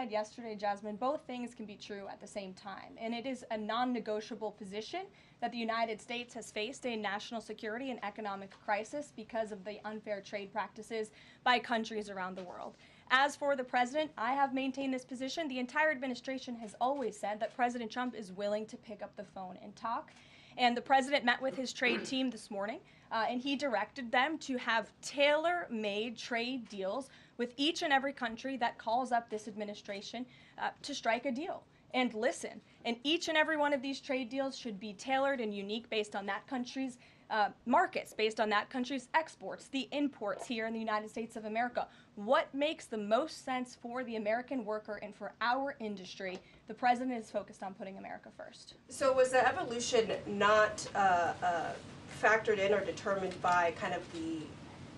said yesterday, Jasmine, both things can be true at the same time. And it is a non-negotiable position that the United States has faced a national security and economic crisis because of the unfair trade practices by countries around the world. As for the president, I have maintained this position. The entire administration has always said that President Trump is willing to pick up the phone and talk. And the president met with his trade team this morning, and he directed them to have tailor-made trade deals with each and every country that calls up this administration to strike a deal. And listen, and each and every one of these trade deals should be tailored and unique based on that country's markets, based on that country's exports, the imports here in the United States of America. What makes the most sense for the American worker and for our industry? The president is focused on putting America first. So was the evolution not factored in or determined by kind of the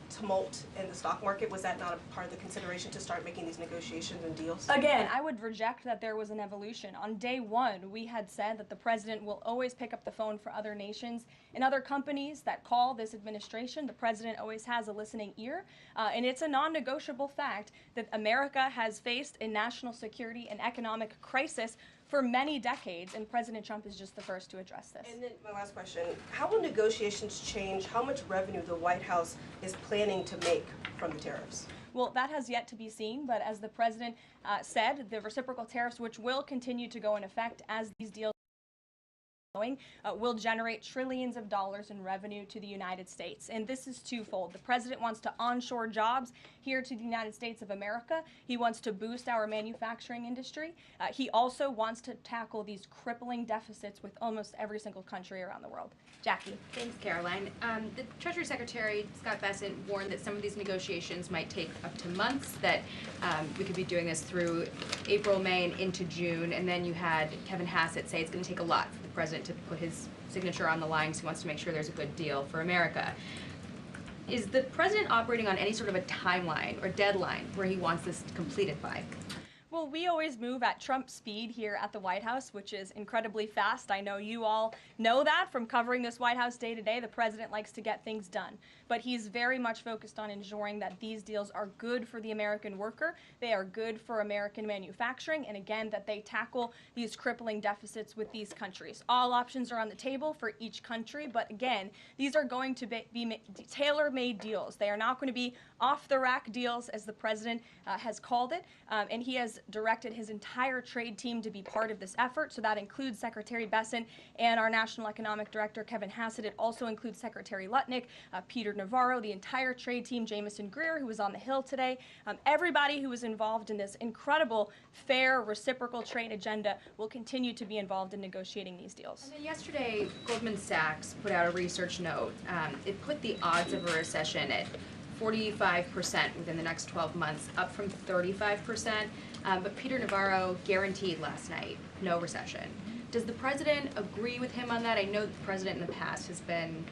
tumult in the stock market? Was that not a part of the consideration to start making these negotiations and deals? Again, I would reject that there was an evolution. On day one, we had said that the president will always pick up the phone for other nations and other companies that call this administration. The president always has a listening ear, and it's a non-negotiable fact that America has faced a national security and economic crisis for many decades, and President Trump is just the first to address this. And then my last question, how will negotiations change how much revenue the White House is planning to make from the tariffs? Well, that has yet to be seen, but as the president said, the reciprocal tariffs, which will continue to go in effect as these deals will generate trillions of dollars in revenue to the United States. And this is twofold. The president wants to onshore jobs here to the United States of America. He wants to boost our manufacturing industry. He also wants to tackle these crippling deficits with almost every single country around the world. Jackie. Thanks, Caroline. The Treasury Secretary, Scott Bessent, warned that some of these negotiations might take up to months, that we could be doing this through April, May, and into June. And then you had Kevin Hassett say it's going to take a lot for the president to put his signature on the line because he wants to make sure there's a good deal for America. Is the president operating on any sort of a timeline or deadline where he wants this completed by? Well, we always move at Trump speed here at the White House, which is incredibly fast. I know you all know that from covering this White House day to day. The president likes to get things done, but he's very much focused on ensuring that these deals are good for the American worker, they are good for American manufacturing, and again, that they tackle these crippling deficits with these countries. All options are on the table for each country, but again, these are going to be tailor-made deals. They are not going to be off-the-rack deals, as the president has called it, and he has directed his entire trade team to be part of this effort. So that includes Secretary Bessent and our National Economic Director, Kevin Hassett. It also includes Secretary Lutnick, Peter Navarro, the entire trade team, Jamison Greer, who was on the Hill today. Everybody who was involved in this incredible, fair, reciprocal trade agenda will continue to be involved in negotiating these deals. And then yesterday, Goldman Sachs put out a research note. It put the odds of a recession at 45% within the next 12 months, up from 35%. But Peter Navarro guaranteed last night no recession. Does the president agree with him on that? I know the president in the past has been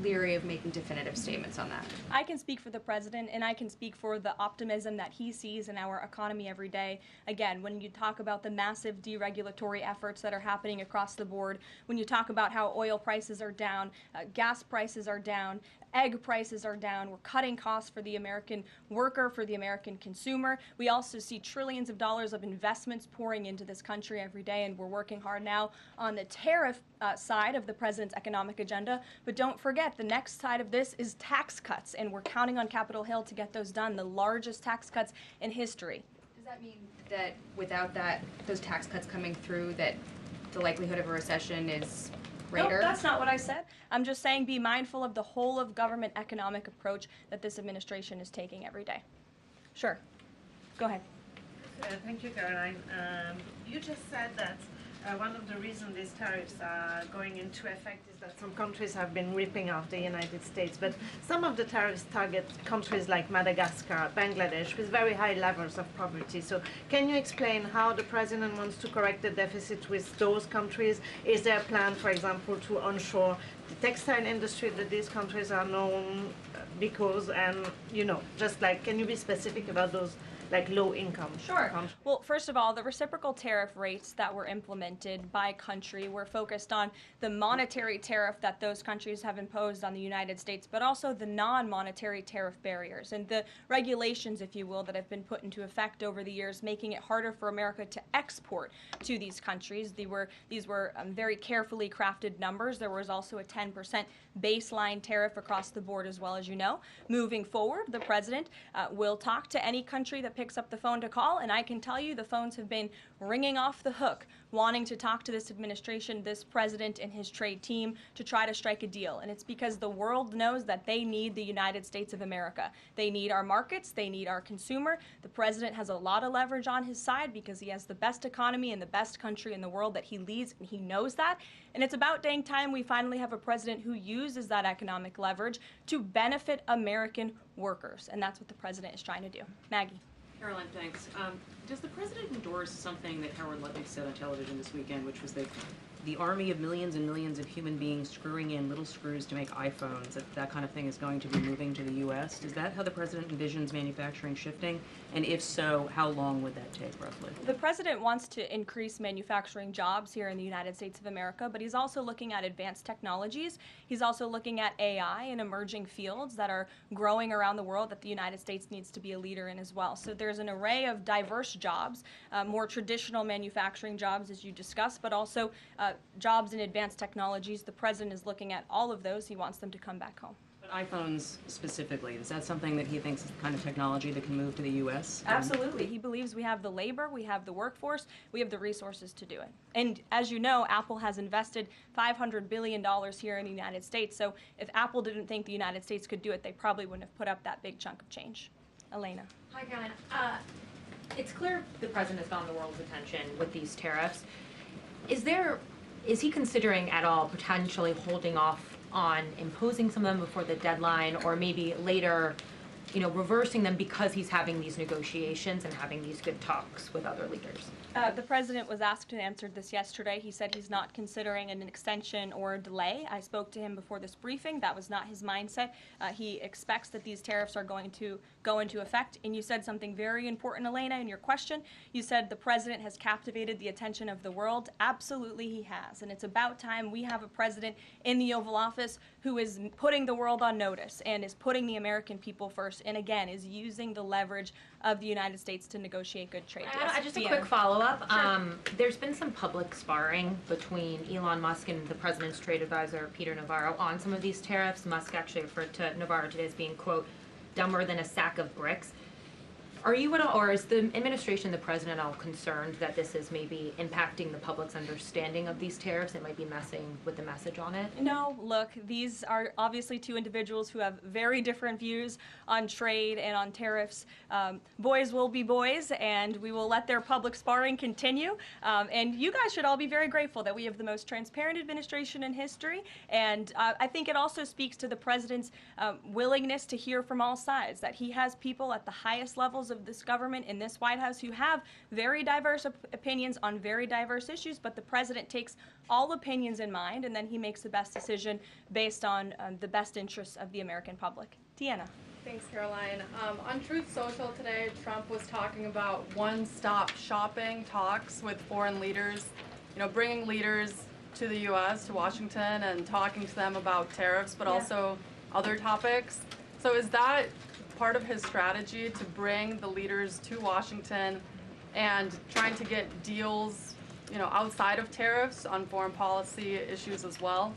leery of making definitive statements on that. I can speak for the president, and I can speak for the optimism that he sees in our economy every day. Again, when you talk about the massive deregulatory efforts that are happening across the board, when you talk about how oil prices are down, gas prices are down, egg prices are down, we're cutting costs for the American worker, for the American consumer. We also see trillions of dollars of investments pouring into this country every day, and we're working hard now on the tariff side of the president's economic agenda. But don't forget, the next side of this is tax cuts, and we're counting on Capitol Hill to get those done, the largest tax cuts in history. Does that mean that without those tax cuts coming through, that the likelihood of a recession is greater? No, that's not what I said. I'm just saying be mindful of the whole of government economic approach that this administration is taking every day. Sure. Go ahead. Thank you, Caroline. You just said that one of the reasons these tariffs are going into effect is that some countries have been ripping off the United States, but some of the tariffs target countries like Madagascar, Bangladesh, with very high levels of poverty. So can you explain how the president wants to correct the deficit with those countries? Is there a plan, for example, to onshore the textile industry that these countries are known because, and, you know, just like, can you be specific about those like low income. Sure. Well, first of all, the reciprocal tariff rates that were implemented by country were focused on the monetary tariff that those countries have imposed on the United States, but also the non-monetary tariff barriers and the regulations, if you will, that have been put into effect over the years, making it harder for America to export to these countries. These were very carefully crafted numbers. There was also a 10% baseline tariff across the board as well, as you know. Moving forward, the president will talk to any country that picks up the phone to call, and I can tell you the phones have been ringing off the hook, wanting to talk to this administration, this president, and his trade team to try to strike a deal. And it's because the world knows that they need the United States of America. They need our markets. They need our consumer. The president has a lot of leverage on his side because he has the best economy and the best country in the world that he leads, and he knows that. And it's about dang time we finally have a president who uses that economic leverage to benefit American workers. And that's what the president is trying to do. Maggie. Karoline, thanks. Does the president endorse something that Karoline Leavitt said on television this weekend, which was that the army of millions and millions of human beings screwing in little screws to make iPhones, that kind of thing is going to be moving to the U.S.? Is that how the president envisions manufacturing shifting? And if so, how long would that take, roughly? The president wants to increase manufacturing jobs here in the United States of America, but he's also looking at advanced technologies. He's also looking at AI and emerging fields that are growing around the world that the United States needs to be a leader in as well. So there's an array of diverse jobs, more traditional manufacturing jobs, as you discussed, but also jobs in advanced technologies. The president is looking at all of those. He wants them to come back home. But iPhones specifically, is that something that he thinks is the kind of technology that can move to the U.S.? Absolutely. He believes we have the labor, we have the workforce, we have the resources to do it. And as you know, Apple has invested $500 billion here in the United States. So if Apple didn't think the United States could do it, they probably wouldn't have put up that big chunk of change. Elena. Hi, Karoline. It's clear the president has gotten the world's attention with these tariffs. Is he considering at all potentially holding off on imposing some of them before the deadline, or maybe later, reversing them because he's having these negotiations and having these good talks with other leaders? The president was asked and answered this yesterday. He said he's not considering an extension or a delay. I spoke to him before this briefing. That was not his mindset. He expects that these tariffs are going to go into effect. And you said something very important, Elena, in your question. You said the president has captivated the attention of the world. Absolutely he has. And it's about time we have a president in the Oval Office who is putting the world on notice and is putting the American people first, and again, is using the leverage of the United States to negotiate good trade deals. Just a quick follow-up. Sure. There's been some public sparring between Elon Musk and the president's trade advisor, Peter Navarro, on some of these tariffs. Musk actually referred to Navarro today as being, quote, dumber than a sack of bricks. Are you at all, or is the administration, the president, at all concerned that this is maybe impacting the public's understanding of these tariffs? It might be messing with the message on it? No, look, these are obviously two individuals who have very different views on trade and on tariffs. Boys will be boys, and we will let their public sparring continue. And you guys should all be very grateful that we have the most transparent administration in history. And I think it also speaks to the president's willingness to hear from all sides, that he has people at the highest levels of this government in this White House who have very diverse opinions on very diverse issues, but the president takes all opinions in mind, and then he makes the best decision based on the best interests of the American public. Deanna. Thanks, Caroline. On Truth Social today, Trump was talking about one-stop shopping talks with foreign leaders, bringing leaders to the U.S., to Washington, and talking to them about tariffs, but also other topics. So is that part of his strategy to bring the leaders to Washington and trying to get deals, outside of tariffs on foreign policy issues as well?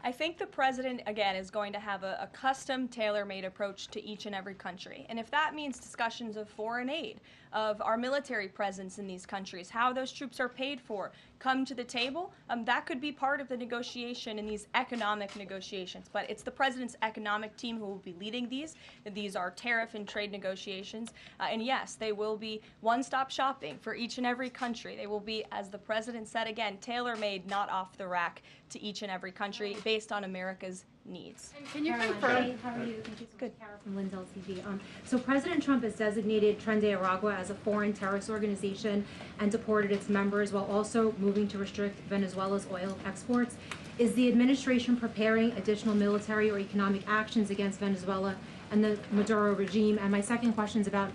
I think the president, again, is going to have a custom, tailor-made approach to each and every country. And if that means discussions of foreign aid, of our military presence in these countries, how those troops are paid for, come to the table, that could be part of the negotiation in these economic negotiations. But it's the president's economic team who will be leading these. These are tariff and trade negotiations. And yes, they will be one-stop shopping for each and every country. They will be, as the president said again, tailor-made, not off the rack to each and every country based on America's needs. Can you Caroline, confirm? hey, how are you? Thank you so Good. much, Kara from Lindsay TV. So President Trump has designated Tren de Aragua as a foreign terrorist organization and deported its members while also moving to restrict Venezuela's oil exports. Is the administration preparing additional military or economic actions against Venezuela and the Maduro regime? And my second question is about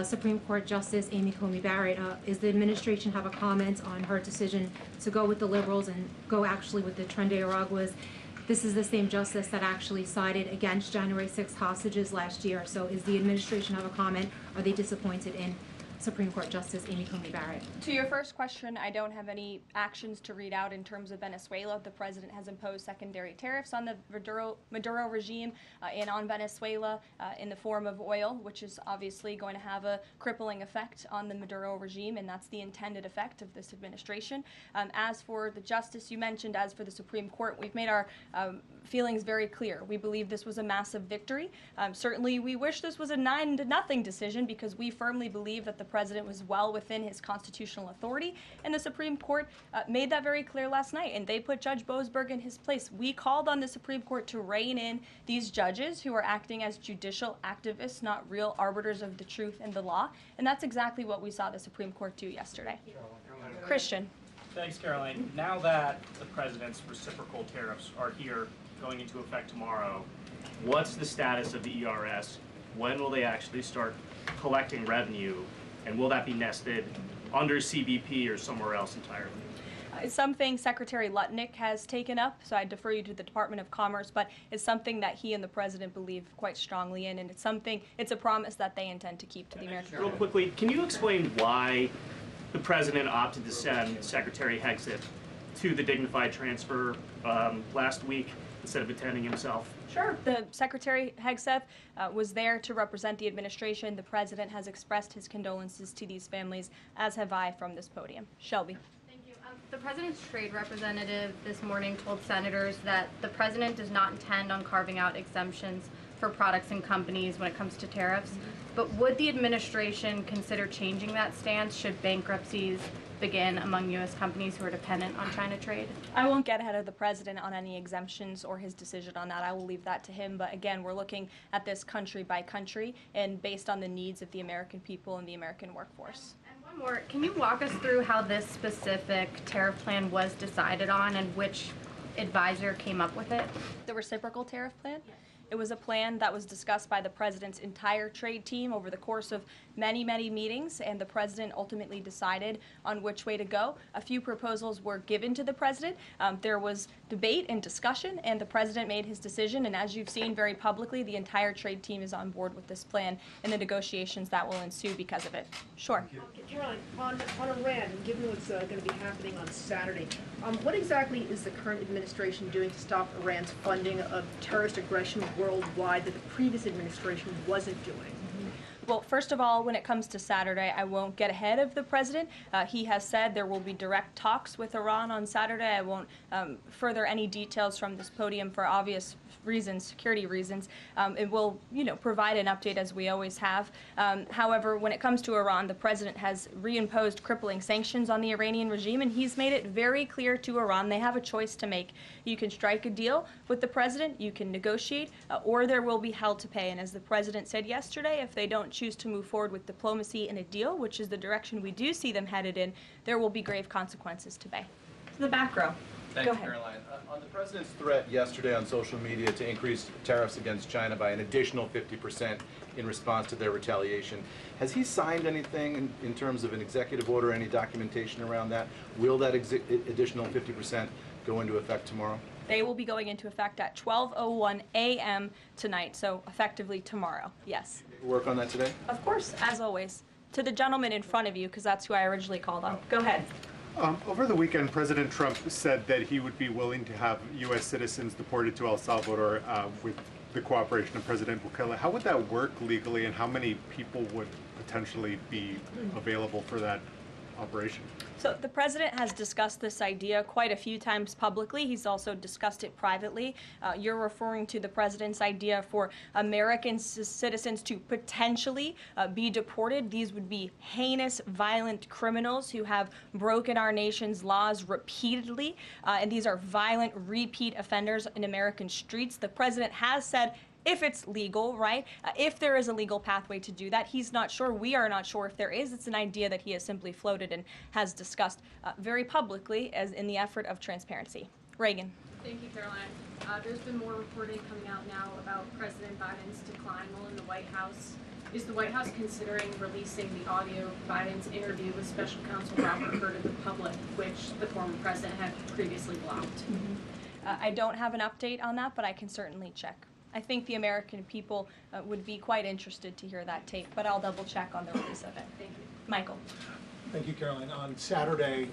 Supreme Court Justice Amy Coney Barrett. Is the administration have a comment on her decision to go with the liberals and go actually with the Tren de Araguas? This is the same justice that actually sided against January 6th hostages last year. So is the administration have a comment? Are they disappointed in Supreme Court Justice Amy Coney Barrett? To your first question, I don't have any actions to read out in terms of Venezuela. The president has imposed secondary tariffs on the Maduro regime and on Venezuela in the form of oil, which is obviously going to have a crippling effect on the Maduro regime, and that's the intended effect of this administration. As for the justice you mentioned, as for the Supreme Court, we've made our feelings very clear. We believe this was a massive victory. Certainly, we wish this was a 9-0 decision because we firmly believe that the president was well within his constitutional authority, and the Supreme Court made that very clear last night, and they put Judge Boasberg in his place. We called on the Supreme Court to rein in these judges who are acting as judicial activists, not real arbiters of the truth and the law, and that's exactly what we saw the Supreme Court do yesterday. Christian. Thanks, Caroline. Now that the president's reciprocal tariffs are here, going into effect tomorrow, what's the status of the ERS? When will they actually start collecting revenue? And will that be nested under CBP or somewhere else entirely? It's something Secretary Lutnick has taken up, so I defer you to the Department of Commerce, but it's something that he and the president believe quite strongly in, and it's a promise that they intend to keep to the American people. Real quickly, can you explain why the president opted to send Secretary Hegseth to the dignified transfer last week instead of attending himself? Sure. The Secretary Hegseth was there to represent the administration. The president has expressed his condolences to these families, as have I from this podium. Shelby. Thank you. The president's trade representative this morning told senators that the president does not intend on carving out exemptions for products and companies when it comes to tariffs. But would the administration consider changing that stance should bankruptcies begin among U.S. companies who are dependent on China trade? I won't get ahead of the president on any exemptions or his decision on that. I will leave that to him. But again, we're looking at this country by country and based on the needs of the American people and the American workforce. And one more, can you walk us through how this specific tariff plan was decided on and which advisor came up with it? The reciprocal tariff plan? Yes. It was a plan that was discussed by the president's entire trade team over the course of many, many meetings, and the president ultimately decided on which way to go. A few proposals were given to the president. There was debate and discussion, and the president made his decision, and as you've seen very publicly, the entire trade team is on board with this plan and the negotiations that will ensue because of it. Sure. Caroline, on Iran, given what's going to be happening on Saturday, what exactly is the current administration doing to stop Iran's funding of terrorist aggression worldwide that the previous administration wasn't doing? Well, first of all, when it comes to Saturday, I won't get ahead of the president. He has said there will be direct talks with Iran on Saturday. I won't further any details from this podium for obvious reasons, security reasons. It will, provide an update as we always have. However, when it comes to Iran, the president has reimposed crippling sanctions on the Iranian regime, and he's made it very clear to Iran they have a choice to make. You can strike a deal with the president, you can negotiate, or there will be hell to pay. And as the president said yesterday, if they don't choose to move forward with diplomacy and a deal, which is the direction we do see them headed in, there will be grave consequences to pay. To the back row. Thanks, Caroline. On the president's threat yesterday on social media to increase tariffs against China by an additional 50% in response to their retaliation, has he signed anything in terms of an executive order, any documentation around that? Will that additional 50% go into effect tomorrow? They will be going into effect at 12:01 a.m. tonight, so effectively tomorrow, yes. Work on that today? Of course, as always. To the gentleman in front of you, because that's who I originally called on. Go ahead. Over the weekend, President Trump said that he would be willing to have U.S. citizens deported to El Salvador with the cooperation of President Bukele. How would that work legally, and how many people would potentially be available for that operation? So the president has discussed this idea quite a few times publicly. He's also discussed it privately. You're referring to the president's idea for American citizens to potentially be deported. These would be heinous, violent criminals who have broken our nation's laws repeatedly, and these are violent repeat offenders in American streets. The president has said if it's legal, right? If there is a legal pathway to do that, he's not sure. We are not sure if there is. It's an idea that he has simply floated and has discussed very publicly as in the effort of transparency. Reagan. Thank you, Caroline. There's been more reporting coming out now about President Biden's decline while in the White House. Is the White House considering releasing the audio of Biden's interview with Special Counsel Robert Hur to the public, which the former president had previously blocked? I don't have an update on that, but I can certainly check. I think the American people would be quite interested to hear that tape, but I'll double check on the release of it. Thank you. Michael. Thank you, Caroline. On Saturday,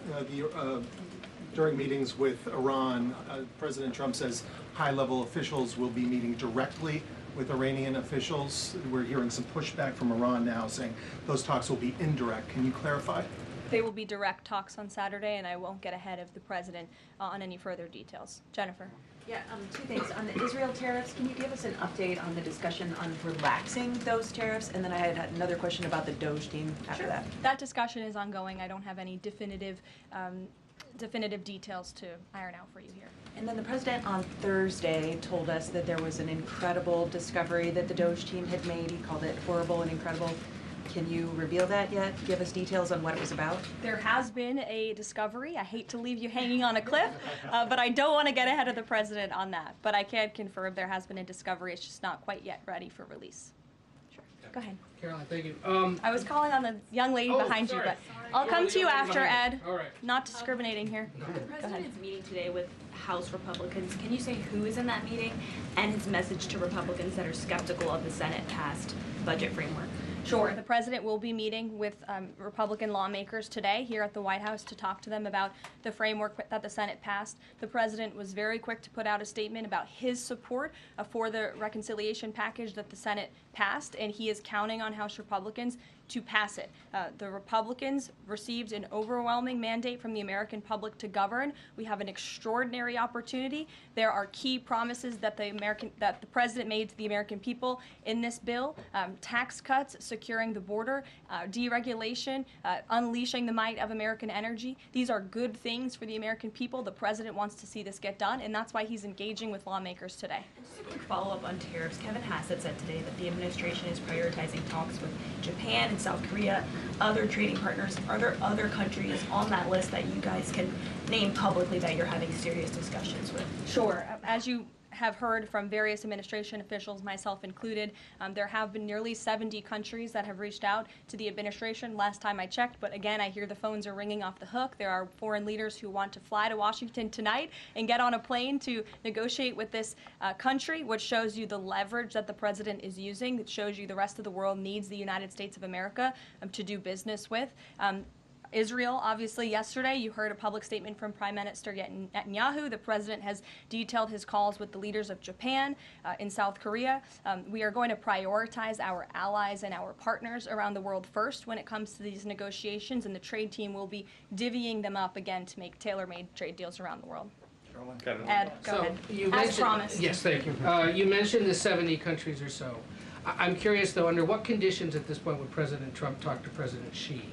during meetings with Iran, President Trump says high-level officials will be meeting directly with Iranian officials. We're hearing some pushback from Iran now saying those talks will be indirect. Can you clarify? They will be direct talks on Saturday, and I won't get ahead of the president on any further details. Jennifer. Yeah, two things. On the Israel tariffs, can you give us an update on the discussion on relaxing those tariffs? And then I had another question about the Doge team after that. That discussion is ongoing. I don't have any definitive details to iron out for you here. And then the president on Thursday told us that there was an incredible discovery that the Doge team had made. He called it horrible and incredible. Can you reveal that yet? Give us details on what it was about? There has been a discovery. I hate to leave you hanging on a cliff, but I don't want to get ahead of the president on that. But I can confirm there has been a discovery. It's just not quite yet ready for release. Sure. Go ahead. Caroline, thank you. I was calling on the young lady behind you, but I'll come to you after, Ed. All right. Not discriminating here. The president's meeting today with House Republicans. Can you say who is in that meeting and his message to Republicans that are skeptical of the Senate-passed budget framework? Sure. The president will be meeting with Republican lawmakers today here at the White House to talk to them about the framework that the Senate passed. The president was very quick to put out a statement about his support for the reconciliation package that the Senate passed, and he is counting on House Republicans to pass it. The Republicans received an overwhelming mandate from the American public to govern. We have an extraordinary opportunity. There are key promises that the president made to the American people in this bill: tax cuts, securing the border, deregulation, unleashing the might of American energy. These are good things for the American people. The president wants to see this get done, and that's why he's engaging with lawmakers today. Just a quick follow-up on tariffs. Kevin Hassett said today that the administration is prioritizing talks with Japan and South Korea, other trading partners. Are there other countries on that list that you guys can name publicly that you're having serious discussions with? Sure. As you have heard from various administration officials, myself included, there have been nearly 70 countries that have reached out to the administration last time I checked, but again, I hear the phones are ringing off the hook. There are foreign leaders who want to fly to Washington tonight and get on a plane to negotiate with this country, which shows you the leverage that the president is using. It shows you the rest of the world needs the United States of America to do business with. Israel, obviously, yesterday you heard a public statement from Prime Minister Netanyahu. The president has detailed his calls with the leaders of Japan, in South Korea. We are going to prioritize our allies and our partners around the world first when it comes to these negotiations, and the trade team will be divvying them up again to make tailor-made trade deals around the world. Ed, go ahead. As promised. Yes, thank you. You mentioned the 70 countries or so. I'm curious, though, under what conditions at this point would President Trump talk to President Xi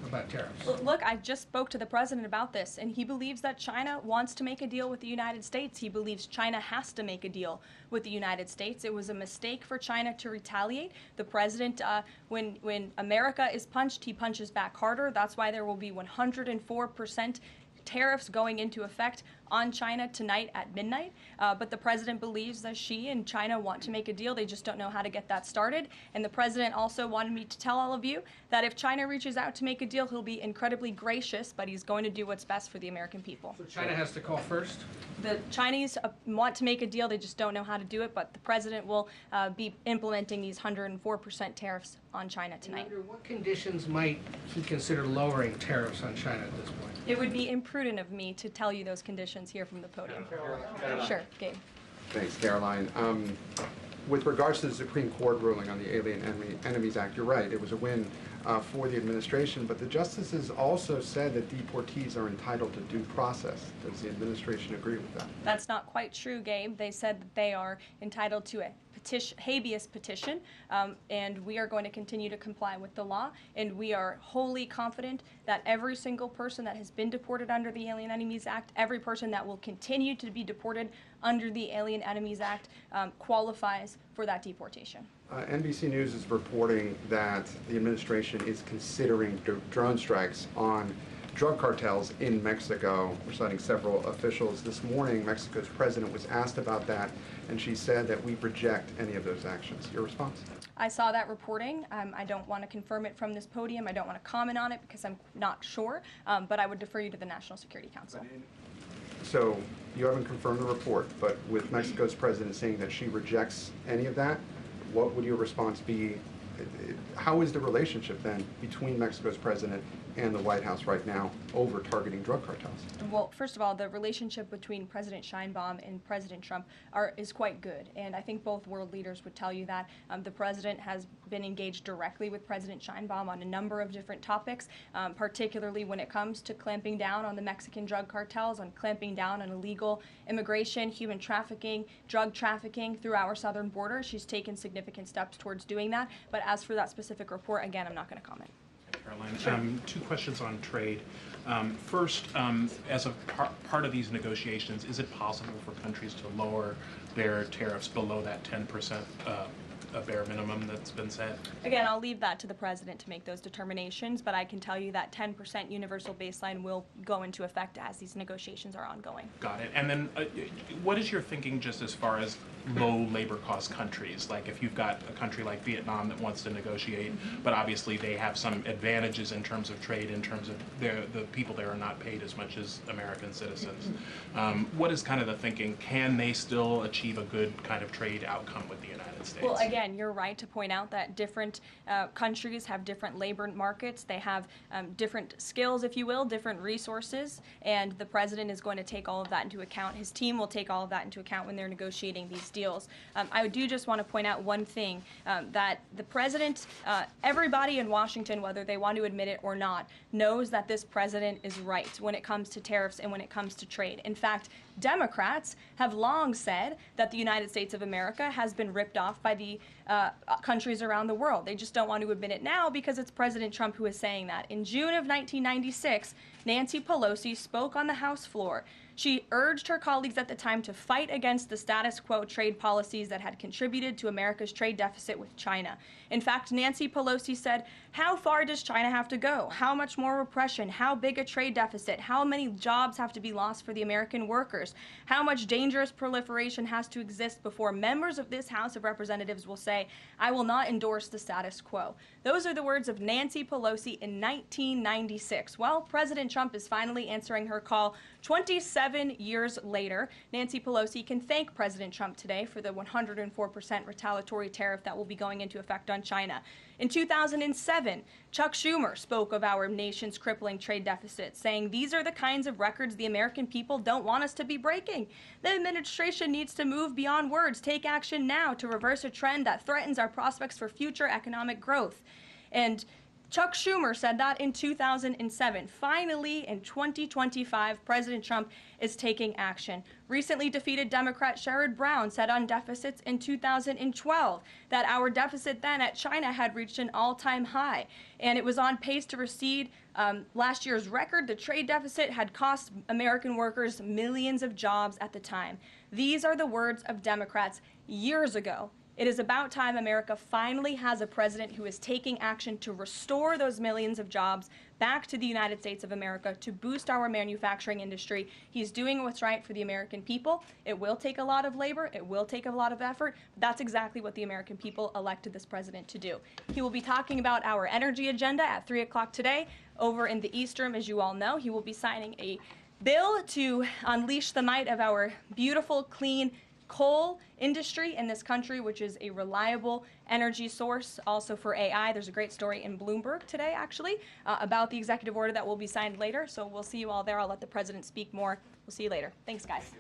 about tariffs? Look, I just spoke to the president about this, and he believes that China wants to make a deal with the United States. He believes China has to make a deal with the United States. It was a mistake for China to retaliate. The president, when America is punched, he punches back harder. That's why there will be 104% tariffs going into effect on China tonight at midnight. But the president believes that Xi and China want to make a deal. They just don't know how to get that started. And the president also wanted me to tell all of you that if China reaches out to make a deal, he'll be incredibly gracious, but he's going to do what's best for the American people. So China has to call first? The Chinese want to make a deal. They just don't know how to do it. But the president will be implementing these 104% tariffs on China tonight. And under what conditions might he consider lowering tariffs on China at this point? It would be imprudent of me to tell you those conditions here from the podium. Sure, Gabe. Thanks, Caroline. With regards to the Supreme Court ruling on the Alien Enemies Act, you're right, it was a win for the administration, but the justices also said that deportees are entitled to due process. Does the administration agree with that? That's not quite true, Gabe. They said that they are entitled to a habeas petition, and we are going to continue to comply with the law, and we are wholly confident that every single person that has been deported under the Alien Enemies Act, every person that will continue to be deported under the Alien Enemies Act qualifies for that deportation. NBC News is reporting that the administration is considering drone strikes on drug cartels in Mexico. We're citing several officials. This morning, Mexico's president was asked about that, and she said that we reject any of those actions. Your response? I saw that reporting. I don't want to confirm it from this podium. I don't want to comment on it because I'm not sure, but I would defer you to the National Security Council. So you haven't confirmed the report, but with Mexico's president saying that she rejects any of that, what would your response be? How is the relationship then between Mexico's president and the White House right now over targeting drug cartels? Well, first of all, the relationship between President Sheinbaum and President Trump is quite good, and I think both world leaders would tell you that. The president has been engaged directly with President Sheinbaum on a number of different topics, particularly when it comes to clamping down on the Mexican drug cartels, on clamping down on illegal immigration, human trafficking, drug trafficking through our southern border. She's taken significant steps towards doing that, but as for that specific report, again, I'm not going to comment. Karoline, two questions on trade. First, as a part of these negotiations, is it possible for countries to lower their tariffs below that 10% a bare minimum that's been set? Again, I'll leave that to the president to make those determinations, but I can tell you that 10% universal baseline will go into effect as these negotiations are ongoing. Got it. And then what is your thinking just as far as low labor cost countries? Like if you've got a country like Vietnam that wants to negotiate, but obviously they have some advantages in terms of trade, in terms of the people there are not paid as much as American citizens. What is kind of the thinking? Can they still achieve a good kind of trade outcome with the United States? Well, again, you're right to point out that different countries have different labor markets. They have different skills, if you will, different resources, and the president is going to take all of that into account. His team will take all of that into account when they're negotiating these deals. I do just want to point out one thing, that the president, everybody in Washington, whether they want to admit it or not, knows that this president is right when it comes to tariffs and when it comes to trade. In fact, Democrats have long said that the United States of America has been ripped off by the countries around the world. They just don't want to admit it now because it's President Trump who is saying that. In June of 1996, Nancy Pelosi spoke on the House floor. She urged her colleagues at the time to fight against the status quo trade policies that had contributed to America's trade deficit with China. In fact, Nancy Pelosi said, "How far does China have to go? How much more repression? How big a trade deficit? How many jobs have to be lost for the American workers? How much dangerous proliferation has to exist before members of this House of Representatives will say, 'I will not endorse the status quo'?" Those are the words of Nancy Pelosi in 1996. Well, President Trump is finally answering her call 27 years later. Nancy Pelosi can thank President Trump today for the 104% retaliatory tariff that will be going into effect on China. In 2007, Chuck Schumer spoke of our nation's crippling trade deficit, saying these are the kinds of records the American people don't want us to be breaking. The administration needs to move beyond words, take action now to reverse a trend that threatens our prospects for future economic growth. And Chuck Schumer said that in 2007. Finally, in 2025, President Trump is taking action. Recently defeated Democrat Sherrod Brown said on deficits in 2012 that our deficit then at China had reached an all-time high, and it was on pace to recede last year's record. The trade deficit had cost American workers millions of jobs at the time. These are the words of Democrats years ago. It is about time America finally has a president who is taking action to restore those millions of jobs back to the United States of America, to boost our manufacturing industry. He's doing what's right for the American people. It will take a lot of labor. It will take a lot of effort. But that's exactly what the American people elected this president to do. He will be talking about our energy agenda at 3 o'clock today over in the East Room. As you all know, he will be signing a bill to unleash the might of our beautiful, clean coal industry in this country, which is a reliable energy source also for AI. There's a great story in Bloomberg today, actually, about the executive order that will be signed later. So we'll see you all there. I'll let the president speak more. We'll see you later. Thanks, guys.